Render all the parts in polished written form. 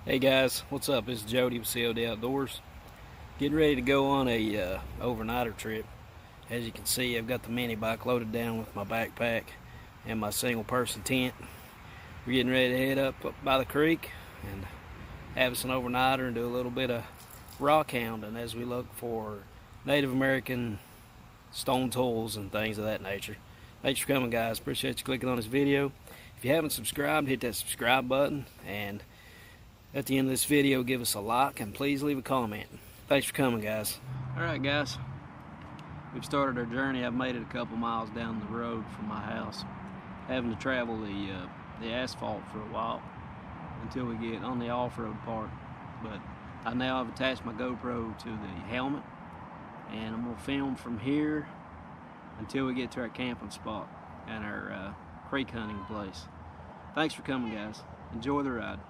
Hey guys, what's up? This is Jody with C.O.D. Outdoors. Getting ready to go on a overnighter trip. As you can see, I've got the mini bike loaded down with my backpack and my single person tent. We're getting ready to head up by the creek and have us an overnighter and do a little bit of rock hounding as we look for Native American stone tools and things of that nature. Thanks for coming, guys. Appreciate you clicking on this video. If you haven't subscribed, hit that subscribe button, and at the end of this video, give us a like and please leave a comment. Thanks for coming, guys. Alright guys, we've started our journey. I've made it a couple miles down the road from my house, having to travel the asphalt for a while until we get on the off-road part. But I now have attached my GoPro to the helmet, and I'm going to film from here until we get to our camping spot and our creek hunting place. Thanks for coming, guys. Enjoy the ride.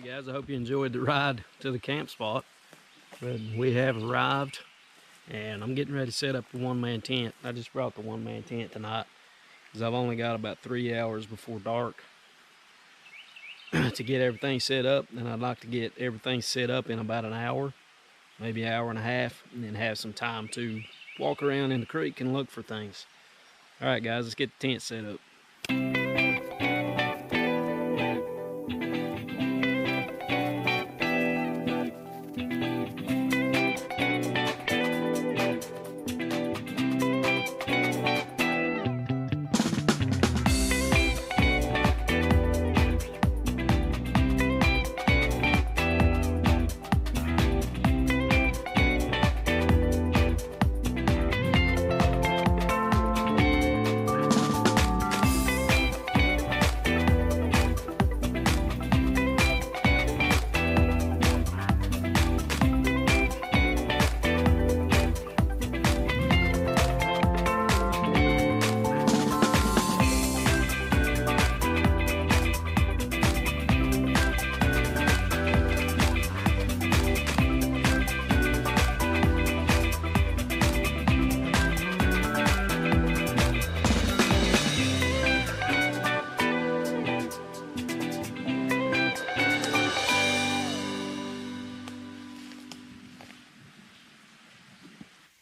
Hey guys, I hope you enjoyed the ride to the camp spot. But we have arrived, and I'm getting ready to set up the one-man tent. I just brought the one-man tent tonight because I've only got about 3 hours before dark to get everything set up, and I'd like to get everything set up in about an hour, maybe an hour and a half, and then have some time to walk around in the creek and look for things. All right guys, let's get the tent set up.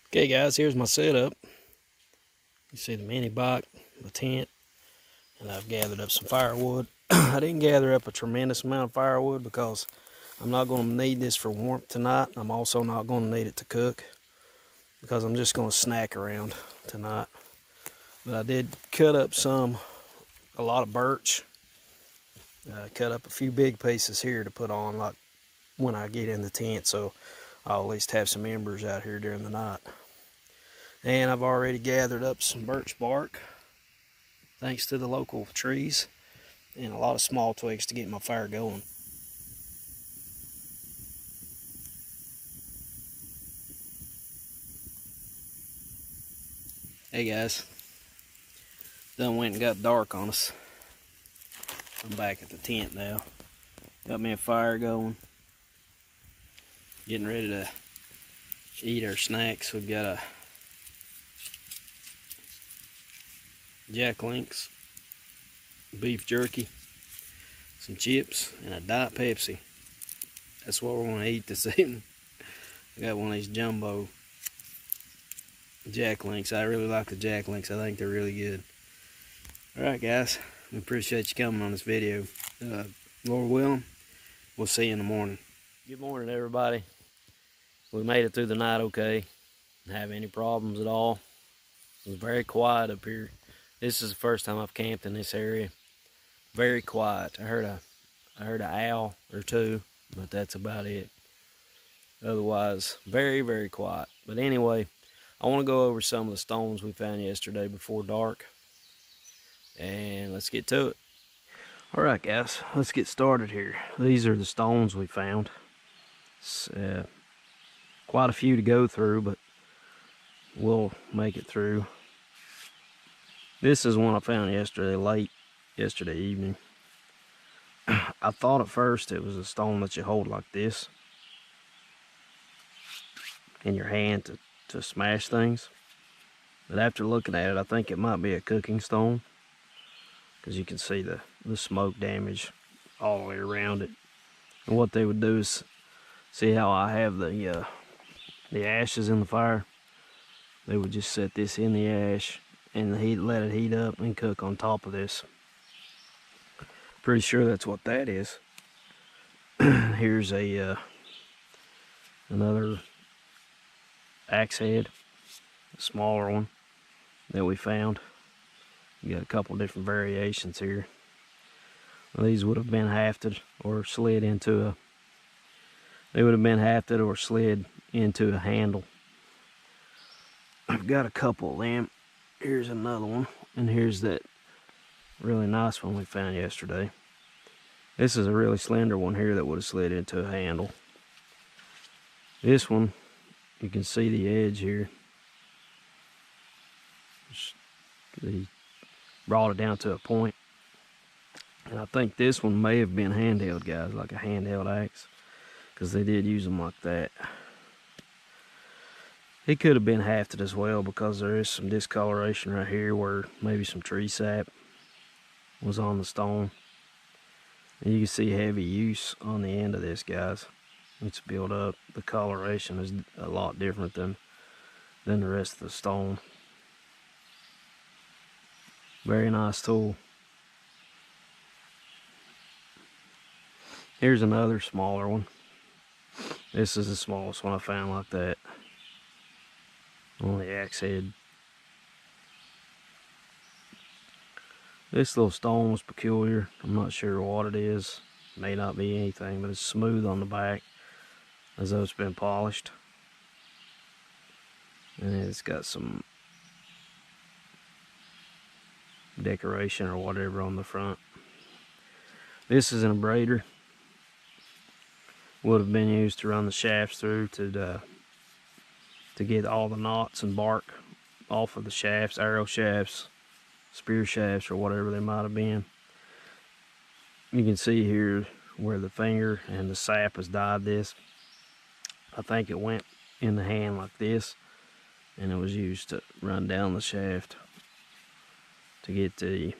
Okay guys, here's my setup. You see the mini bike, the tent, and I've gathered up some firewood. I didn't gather up a tremendous amount of firewood because I'm not going to need this for warmth tonight. I'm also not going to need it to cook because I'm just going to snack around tonight. But I did cut up a lot of birch. Cut up a few big pieces here to put on like when I get in the tent, so I'll at least have some embers out here during the night. And I've already gathered up some birch bark, thanks to the local trees, and a lot of small twigs to get my fire going. Hey guys, done went and got dark on us. I'm back at the tent now. Got me a fire going. Getting ready to eat our snacks. We've got a Jack Link's beef jerky, some chips, and a Diet Pepsi. That's what we're going to eat this evening. I got one of these jumbo Jack Links. I really like the Jack Links. I think they're really good. Alright guys, we appreciate you coming on this video. Lord willing, we'll see you in the morning. Good morning everybody. We made it through the night okay. Didn't have any problems at all. It was very quiet up here. This is the first time I've camped in this area. Very quiet. I heard an owl or two, but that's about it. Otherwise, very, very quiet. But anyway, I want to go over some of the stones we found yesterday before dark. And let's get to it. Alright guys, let's get started here. These are the stones we found. It's quite a few to go through, but we'll make it through. This is one I found yesterday evening. I thought at first it was a stone that you hold like this in your hand to smash things. But after looking at it, I think it might be a cooking stone, because you can see the smoke damage all the way around it. And what they would do is, see how I have the ashes in the fire? They would just set this in the ash and let it heat up and cook on top of this. Pretty sure that's what that is. Here's another axe head, a smaller one that we found. You got a couple different variations here. Well, these would have been hafted or slid into a handle. I've got a couple of them. Here's another one, and here's that really nice one we found yesterday. This is a really slender one here that would have slid into a handle. This one, you can see the edge here. He brought it down to a point. And I think this one may have been handheld, guys, like a handheld axe, because they did use them like that. It could have been hafted as well, because there is some discoloration right here where maybe some tree sap was on the stone. And you can see heavy use on the end of this, guys. It's built up. The coloration is a lot different than the rest of the stone. Very nice tool. Here's another smaller one. This is the smallest one I found like that on the axe head. This little stone was peculiar. I'm not sure what it is. May not be anything, but it's smooth on the back as though it's been polished. And it's got some decoration or whatever on the front. This is an abrader. Would have been used to run the shafts through to get all the knots and bark off of the shafts, arrow shafts, spear shafts, or whatever they might have been. You can see here where the finger and the sap has dyed this. I think it went in the hand like this, and it was used to run down the shaft to get the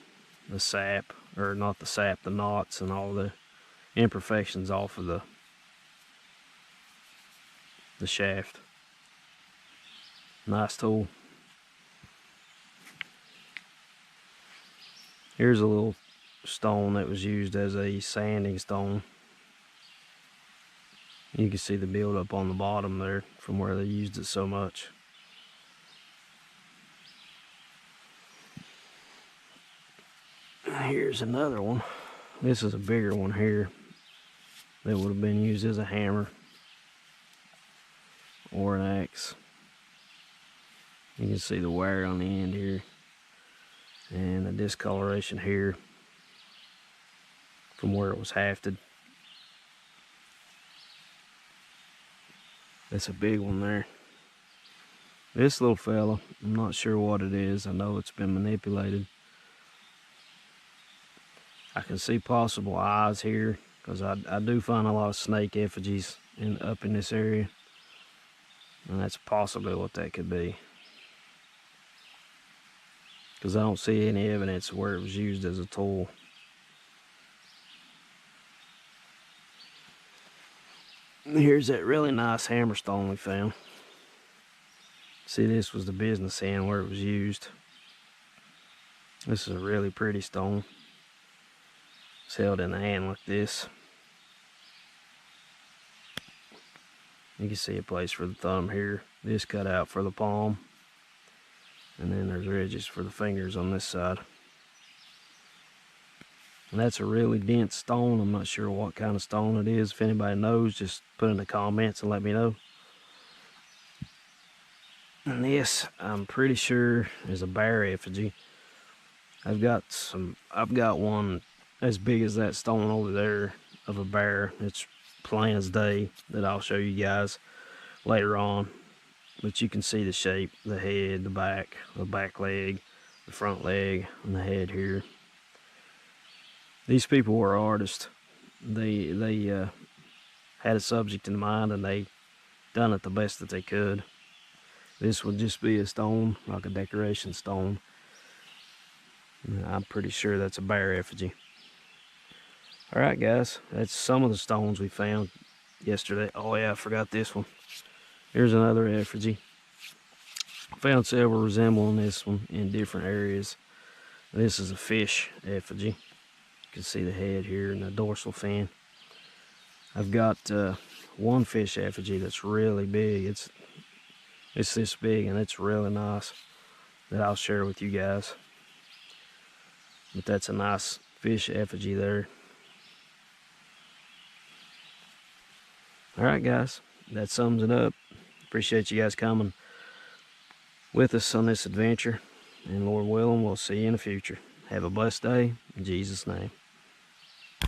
sap, or not the sap, the knots and all the imperfections off of the shaft. Nice tool. Here's a little stone that was used as a sanding stone. You can see the buildup on the bottom there from where they used it so much. Here's another one. This is a bigger one here that would have been used as a hammer or an axe. You can see the wire on the end here and the discoloration here from where it was hafted. That's a big one there. This little fella, I'm not sure what it is. I know it's been manipulated. I can see possible eyes here, because I do find a lot of snake effigies up in this area, and that's possibly what that could be, because I don't see any evidence of where it was used as a tool. Here's that really nice hammerstone we found. See, this was the business end where it was used. This is a really pretty stone. It's held in the hand like this. You can see a place for the thumb here. This cut out for the palm. And then there's ridges for the fingers on this side. And that's a really dense stone. I'm not sure what kind of stone it is. If anybody knows, just put in the comments and let me know. And this, I'm pretty sure, is a bear effigy. I've got one as big as that stone over there of a bear. It's plain as day, that I'll show you guys later on. But you can see the shape, the head, the back leg, the front leg, and the head here. These people were artists. They had a subject in mind, and they done it the best that they could. This would just be a stone, like a decoration stone. I'm pretty sure that's a bear effigy. Alright guys, that's some of the stones we found yesterday. Oh yeah, I forgot this one. Here's another effigy. Found several resembling this one in different areas. This is a fish effigy. You can see the head here and the dorsal fin. I've got one fish effigy that's really big. It's this big, and it's really nice, that I'll share with you guys. But that's a nice fish effigy there. Alright guys, that sums it up. Appreciate you guys coming with us on this adventure. And Lord willing, we'll see you in the future. Have a blessed day in Jesus' name.